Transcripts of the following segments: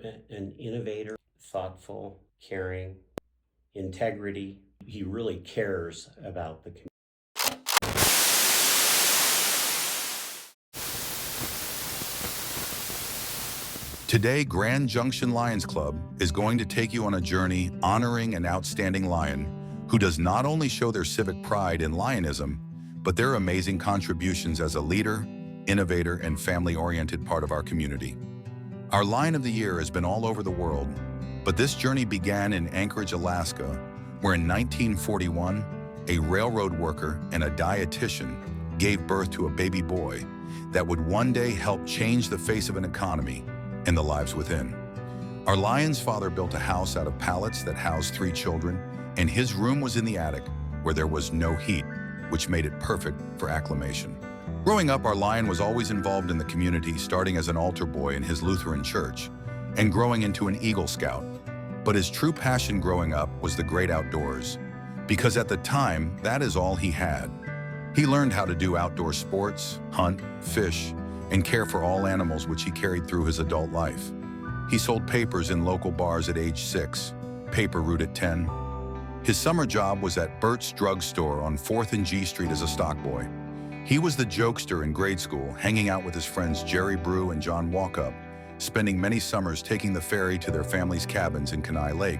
an innovator, thoughtful, caring, integrity. He really cares about the community. Today, Grand Junction Lions Club is going to take you on a journey honoring an outstanding lion who does not only show their civic pride in lionism, but their amazing contributions as a leader, innovator, and family-oriented part of our community. Our Lion of the Year has been all over the world, but this journey began in Anchorage, Alaska, where in 1941, a railroad worker and a dietitian gave birth to a baby boy that would one day help change the face of an economy and the lives within. Our lion's father built a house out of pallets that housed 3 children, and his room was in the attic where there was no heat, which made it perfect for acclimation. Growing up, our lion was always involved in the community, starting as an altar boy in his Lutheran church and growing into an Eagle Scout. But his true passion growing up was the great outdoors, because at the time, that is all he had. He learned how to do outdoor sports, hunt, fish, and care for all animals, which he carried through his adult life. He sold papers in local bars at age 6, paper route at 10. His summer job was at Burt's Drug Store on 4th and G Street as a stock boy. He was the jokester in grade school, hanging out with his friends Jerry Brew and John Walkup, spending many summers taking the ferry to their family's cabins in Kenai Lake,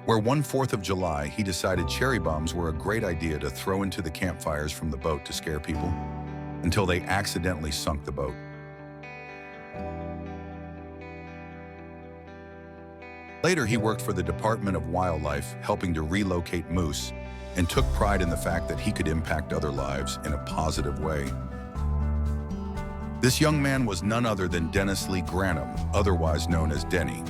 where one 4th of July he decided cherry bombs were a great idea to throw into the campfires from the boat to scare people, until they accidentally sunk the boat. Later, he worked for the Department of Wildlife, helping to relocate moose, and took pride in the fact that he could impact other lives in a positive way. This young man was none other than Dennis Lee Granum, otherwise known as Denny.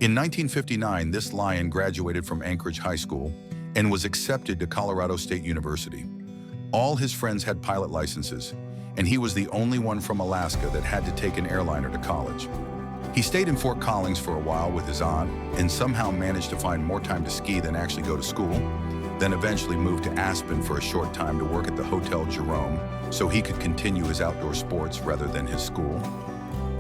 In 1959, this lion graduated from Anchorage High School and was accepted to Colorado State University. All his friends had pilot licenses, and he was the only one from Alaska that had to take an airliner to college. He stayed in Fort Collins for a while with his aunt and somehow managed to find more time to ski than actually go to school, then eventually moved to Aspen for a short time to work at the Hotel Jerome so he could continue his outdoor sports rather than his school.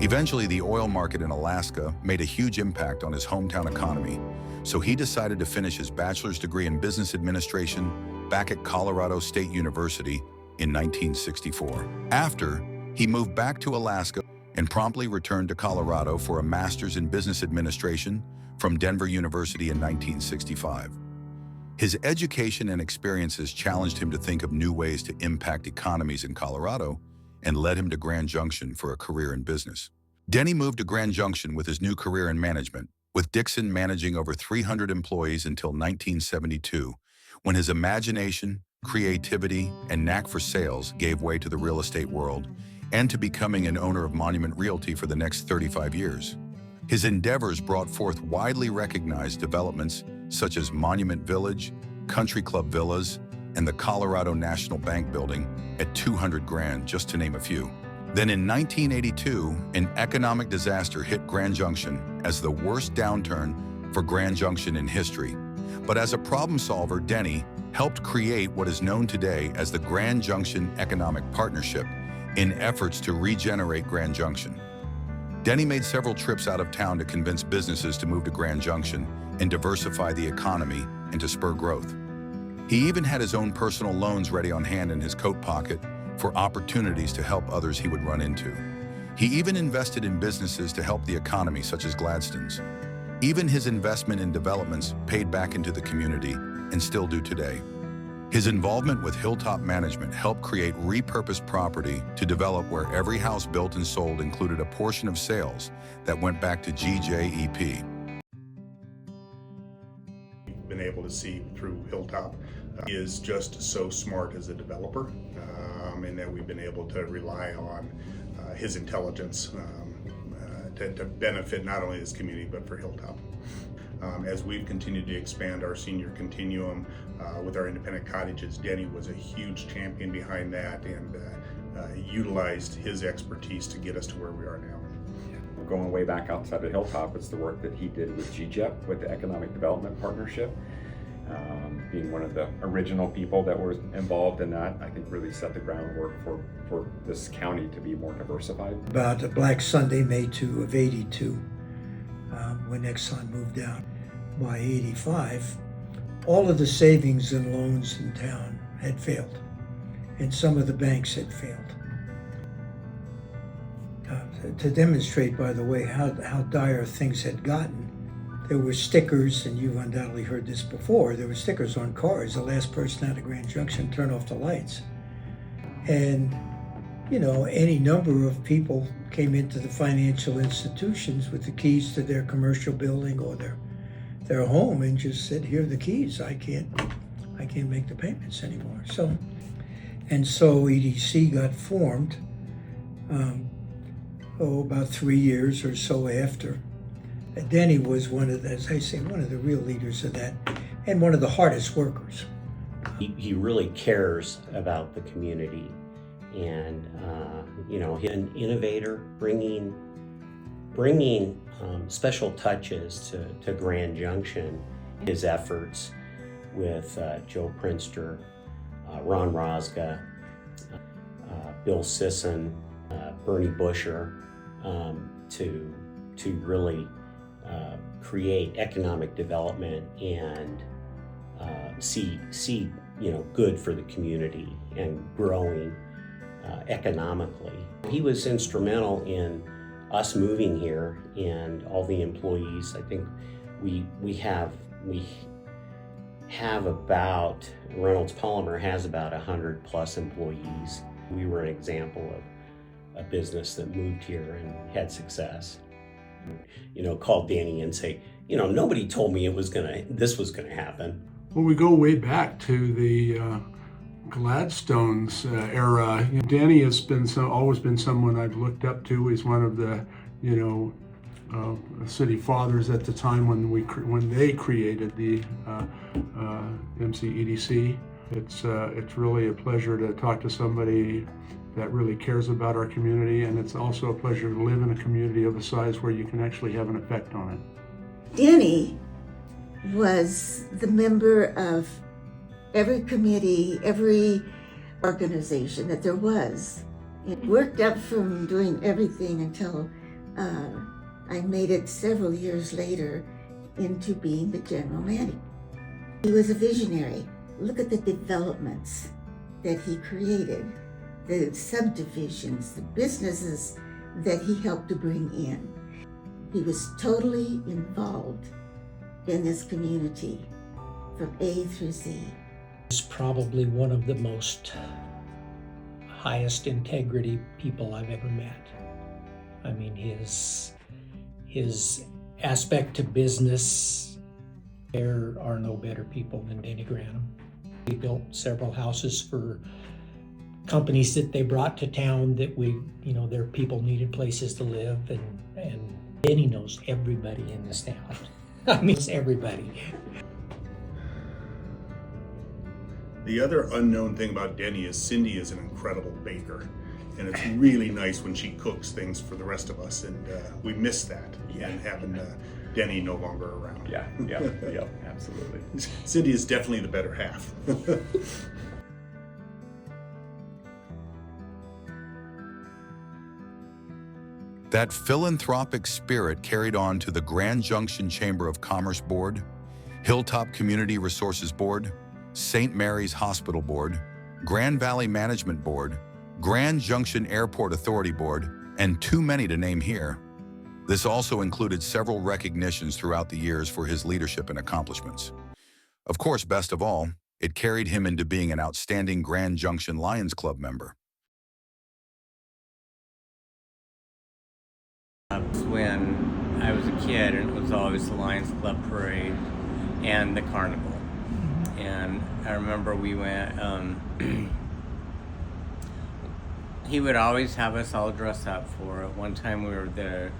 Eventually, the oil market in Alaska made a huge impact on his hometown economy, so he decided to finish his bachelor's degree in business administration back at Colorado State University in 1964. After, he moved back to Alaska and promptly returned to Colorado for a master's in business administration from Denver University in 1965. His education and experiences challenged him to think of new ways to impact economies in Colorado and led him to Grand Junction for a career in business. Denny moved to Grand Junction with his new career in management, with Dixon managing over 300 employees until 1972, when his imagination, creativity, and knack for sales gave way to the real estate world and to becoming an owner of Monument Realty for the next 35 years. His endeavors brought forth widely recognized developments such as Monument Village, Country Club Villas, and the Colorado National Bank building at 200 grand, just to name a few. Then in 1982, an economic disaster hit Grand Junction as the worst downturn for Grand Junction in history. But as a problem solver, Denny helped create what is known today as the Grand Junction Economic Partnership in efforts to regenerate Grand Junction. Denny made several trips out of town to convince businesses to move to Grand Junction and diversify the economy and to spur growth. He even had his own personal loans ready on hand in his coat pocket for opportunities to help others he would run into. He even invested in businesses to help the economy, such as Gladstone's. Even his investment in developments paid back into the community and still do today. His involvement with Hilltop Management helped create repurposed property to develop where every house built and sold included a portion of sales that went back to GJEP. Been able to see through Hilltop is just so smart as a developer, and that we've been able to rely on his intelligence to benefit not only this community but for Hilltop. As we've continued to expand our senior continuum with our independent cottages, Denny was a huge champion behind that and utilized his expertise to get us to where we are now. Going way back outside of Hilltop, it's the work that he did with GGEP, with the Economic Development Partnership. Being one of the original people that were involved in that, I think really set the groundwork for this county to be more diversified. About a Black Sunday, May 2 of '82, when Exxon moved out. By '85, all of the savings and loans in town had failed, and some of the banks had failed. To demonstrate, by the way, how dire things had gotten, there were stickers, and you've undoubtedly heard this before, there were stickers on cars, the last person out of Grand Junction, turn off the lights. And, you know, any number of people came into the financial institutions with the keys to their commercial building or their home and just said, here are the keys, I can't make the payments anymore. So EDC got formed about 3 years or so after. Denny was one of the real leaders of that, and one of the hardest workers. He really cares about the community, and an innovator, bringing special touches to Grand Junction. His efforts with Joe Prinster, Ron Rosga, Bill Sisson, Bernie Busher, to really create economic development and see good for the community and growing economically. He was instrumental in us moving here and all the employees. I think we have about, Reynolds Polymer has about 100 plus employees. We were an example of a business that moved here and had success. Call Denny and say, nobody told me this was gonna happen. Well, we go way back to the Gladstone's era. Denny has always been someone I've looked up to. He's one of the, city fathers at the time when they created the MCEDC. It's really a pleasure to talk to somebody that really cares about our community, and it's also a pleasure to live in a community of a size where you can actually have an effect on it. Denny was the member of every committee, every organization that there was. It worked up from doing everything until I made it several years later into being the general manager. He was a visionary. Look at the developments that he created, the subdivisions, the businesses that he helped to bring in. He was totally involved in this community from A through Z. He's probably one of the most highest integrity people I've ever met. I mean, his aspect to business, there are no better people than Denny Granum. He built several houses for companies that they brought to town that their people needed places to live, and Denny knows everybody in this town. I mean, it's everybody. The other unknown thing about Denny is Cindy is an incredible baker, and it's really nice when she cooks things for the rest of us, and we miss that, and having Denny no longer around. Yeah, absolutely. Cindy is definitely the better half. That philanthropic spirit carried on to the Grand Junction Chamber of Commerce Board, Hilltop Community Resources Board, St. Mary's Hospital Board, Grand Valley Management Board, Grand Junction Airport Authority Board, and too many to name here. This also included several recognitions throughout the years for his leadership and accomplishments. Of course, best of all, it carried him into being an outstanding Grand Junction Lions Club member. When I was a kid, and it was always the Lions Club parade and the carnival. And I remember we went, he would always have us all dress up for it. One time we were there,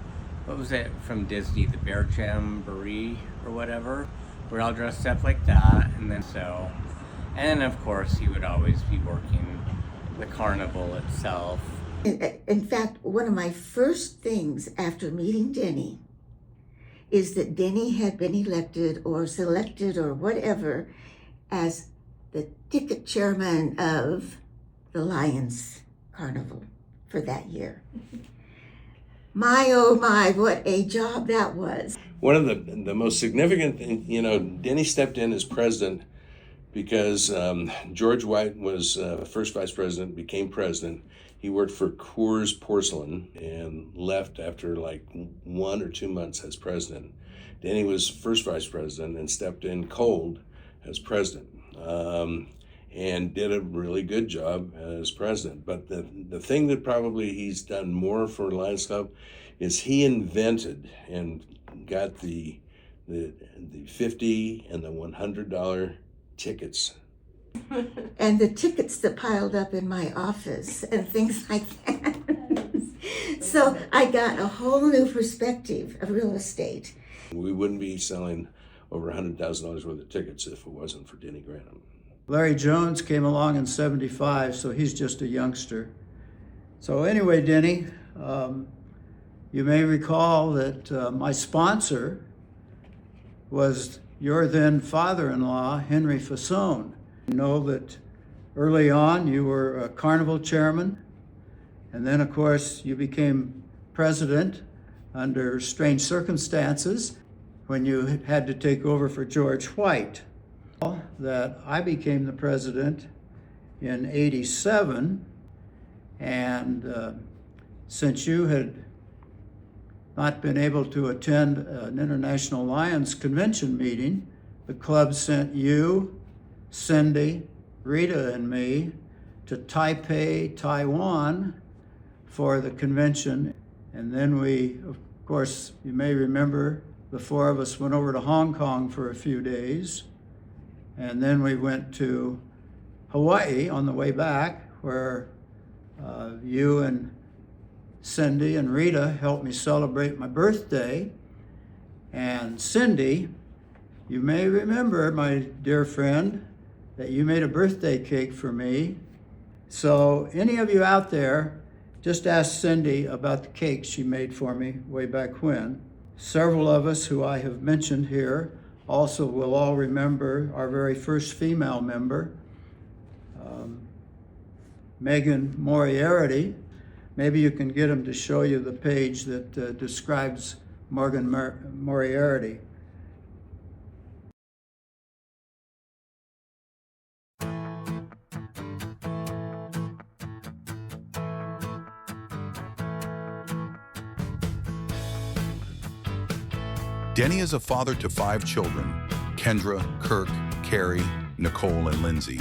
what was it from Disney, the Bear Jamboree or whatever. We're all dressed up like that, and then of course he would always be working the carnival itself. In fact, one of my first things after meeting Denny is that Denny had been elected or selected or whatever as the ticket chairman of the Lions Carnival for that year. My, oh my, what a job that was. One of the most significant things, Denny stepped in as president because George White was first vice president, became president. He worked for Coors Porcelain and left after like 1 or 2 months as president. Denny was first vice president and stepped in cold as president. And did a really good job as president. But the thing that probably he's done more for Lions Club is he invented and got the $50 and the $100 tickets. And the tickets that piled up in my office and things like that. So I got a whole new perspective of real estate. We wouldn't be selling over $100,000 worth of tickets if it wasn't for Denny Granum. Larry Jones came along in '75, so he's just a youngster. So anyway, Denny, you may recall that my sponsor was your then father-in-law, Henry Fasone. You know that early on you were a carnival chairman, and then of course you became president under strange circumstances when you had to take over for George White. That I became the president in '87, and since you had not been able to attend an International Lions Convention meeting, the club sent you, Cindy, Rita, and me to Taipei, Taiwan for the convention. And then we, of course, you may remember, the four of us went over to Hong Kong for a few days. And then we went to Hawaii on the way back, where you and Cindy and Rita helped me celebrate my birthday. And Cindy, you may remember, my dear friend, that you made a birthday cake for me. So any of you out there, just ask Cindy about the cake she made for me way back when. Several of us who I have mentioned here also will all remember our very first female member, Megan Moriarty. Maybe you can get him to show you the page that describes Morgan Moriarty. Denny is a father to 5 children, Kendra, Kirk, Carrie, Nicole, and Lindsay,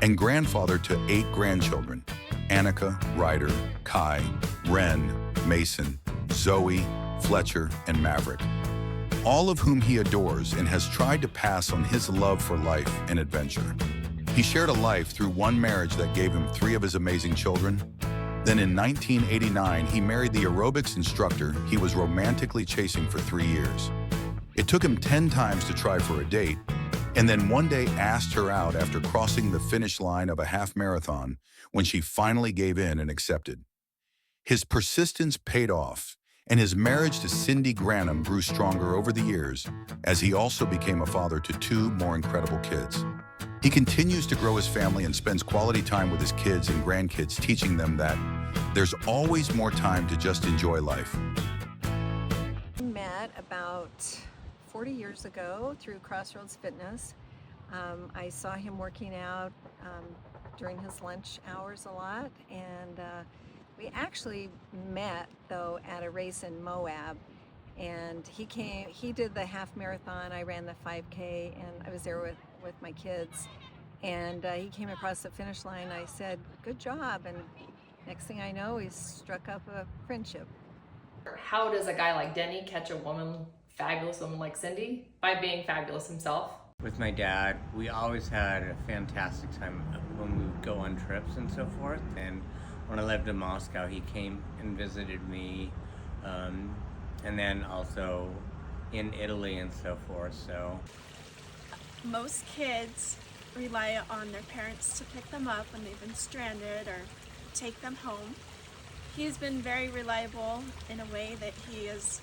and grandfather to 8 grandchildren, Annika, Ryder, Kai, Ren, Mason, Zoe, Fletcher, and Maverick, all of whom he adores and has tried to pass on his love for life and adventure. He shared a life through one marriage that gave him 3 of his amazing children. Then in 1989, he married the aerobics instructor he was romantically chasing for 3 years. It took him 10 times to try for a date, and then one day asked her out after crossing the finish line of a half marathon when she finally gave in and accepted. His persistence paid off, and his marriage to Cindy Granum grew stronger over the years as he also became a father to 2 more incredible kids. He continues to grow his family and spends quality time with his kids and grandkids, teaching them that there's always more time to just enjoy life. We met about 40 years ago through Crossroads Fitness. I saw him working out during his lunch hours a lot, and we actually met though at a race in Moab, and he did the half marathon, I ran the 5K, and I was there with my kids, and he came across the finish line. I said, good job, and next thing I know, we struck up a friendship. How does a guy like Denny catch a fabulous woman like Cindy? By being fabulous himself. With my dad, we always had a fantastic time when we would go on trips and so forth. And when I lived in Moscow, he came and visited me. And then also in Italy and so forth. So most kids rely on their parents to pick them up when they've been stranded or take them home. He's been very reliable in a way that he has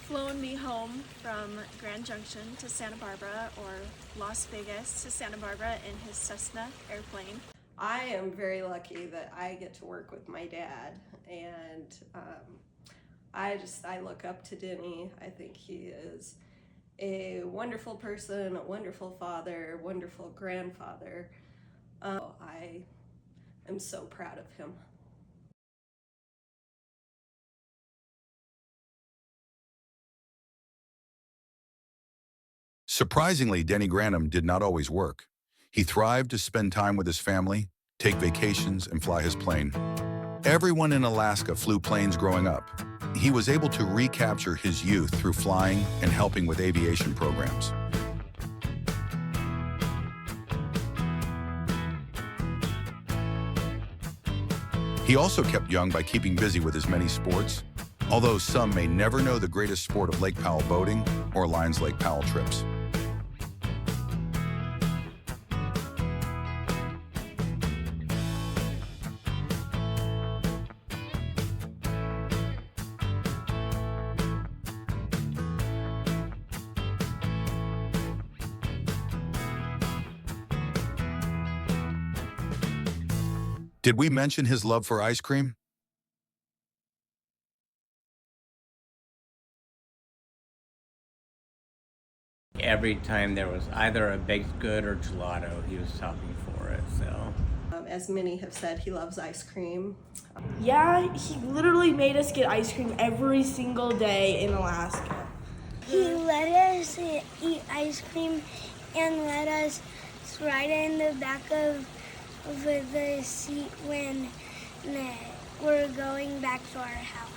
flown me home from Grand Junction to Santa Barbara or Las Vegas to Santa Barbara in his Cessna airplane. I am very lucky that I get to work with my dad, and I look up to Denny. I think he is a wonderful person, a wonderful father, wonderful grandfather. I am so proud of him. Surprisingly, Denny Granum did not always work. He thrived to spend time with his family, take vacations, and fly his plane. Everyone in Alaska flew planes growing up. He was able to recapture his youth through flying and helping with aviation programs. He also kept young by keeping busy with his many sports, although some may never know the greatest sport of Lake Powell boating or Lions Lake Powell trips. Did we mention his love for ice cream? every time there was either a baked good or gelato, he was talking for it. So as many have said, he loves ice cream. Yeah, he literally made us get ice cream every single day in Alaska. He let us eat ice cream and let us ride in the back of the seat when we're going back to our house.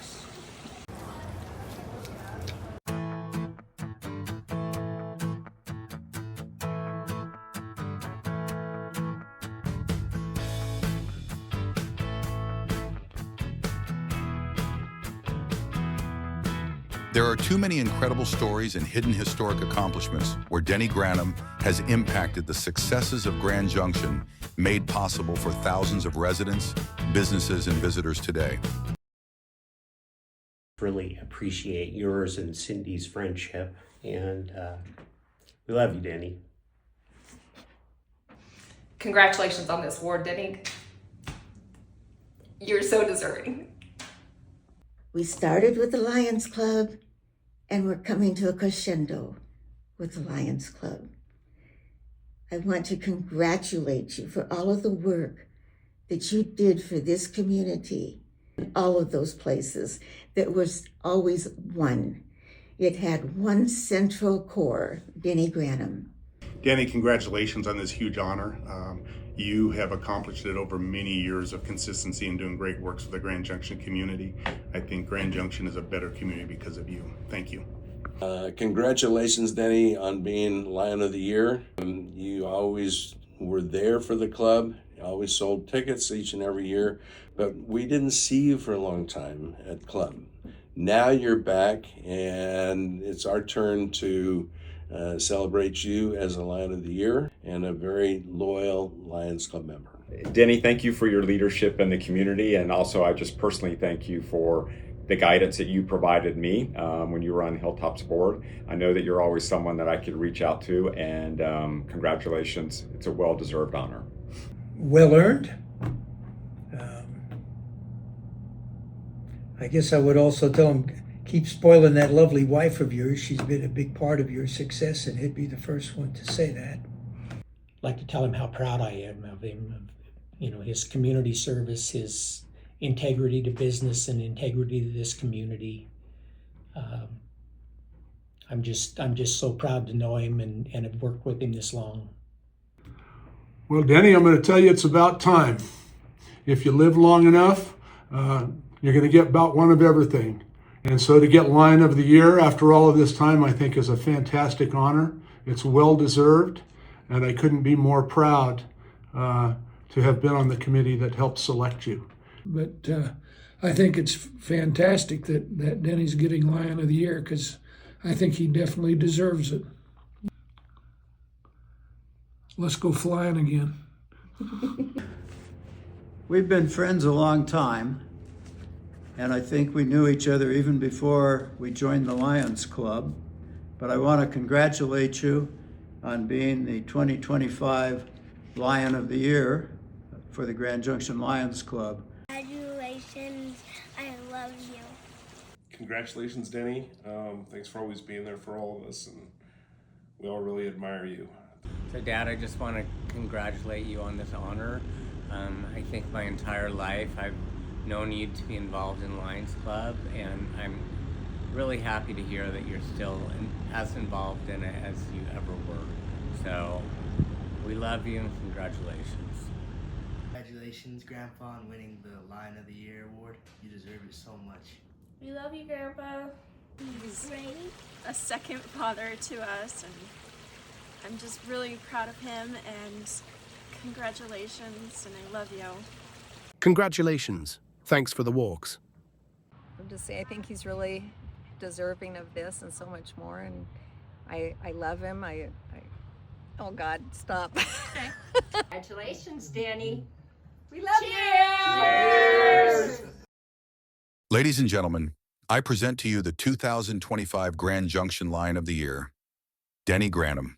There are too many incredible stories and hidden historic accomplishments where Denny Granum has impacted the successes of Grand Junction, made possible for thousands of residents, businesses, and visitors today. Really appreciate yours and Cindy's friendship, and we love you, Denny. Congratulations on this award, Denny. You're so deserving. We started with the Lions Club, and we're coming to a crescendo with the Lions Club. I want to congratulate you for all of the work that you did for this community, all of those places that was always one. It had one central core, Denny Granum. Denny, congratulations on this huge honor. You have accomplished it over many years of consistency and doing great works for the Grand Junction community. I think Grand Junction is a better community because of you. Thank you. Congratulations, Denny, on being Lion of the Year. You always were there for the club. You always sold tickets each and every year, but we didn't see you for a long time at club. Now you're back, and it's our turn to celebrate you as a Lion of the Year and a very loyal Lions Club member. Denny, thank you for your leadership in the community, and also I just personally thank you for the guidance that you provided me when you were on Hilltop's board. I know that you're always someone that I could reach out to, and congratulations. It's a well-deserved honor. Well earned. I guess I would also tell him, keep spoiling that lovely wife of yours. She's been a big part of your success, and he'd be the first one to say that. I'd like to tell him how proud I am of him, his community service, his integrity to business and integrity to this community. I'm just so proud to know him and have worked with him this long. Well, Denny, I'm going to tell you it's about time. If you live long enough, you're going to get about one of everything. And so to get Lion of the Year after all of this time, I think is a fantastic honor. It's well deserved, and I couldn't be more proud to have been on the committee that helped select you. But I think it's fantastic that Denny's getting Lion of the Year, because I think he definitely deserves it. Let's go flying again. We've been friends a long time, and I think we knew each other even before we joined the Lions Club. But I want to congratulate you on being the 2025 Lion of the Year for the Grand Junction Lions Club. Congratulations, I love you. Congratulations, Denny. Thanks for always being there for all of us, and we all really admire you. So Dad, I just want to congratulate you on this honor. I think my entire life I've known you to be involved in Lions Club, and I'm really happy to hear that you're still as involved in it as you ever were. So we love you and congratulations. Congratulations, Grandpa, on winning the Lion of the Year award. You deserve it so much. We love you, Grandpa. He's a second father to us, and I'm just really proud of him, and congratulations, and I love you. Congratulations. Thanks for the walks. I'll just say I think he's really deserving of this and so much more, and I love him. Oh God, stop. Congratulations, Danny. We love you. Cheers! Ladies and gentlemen, I present to you the 2025 Grand Junction Lion of the Year, Denny Granum.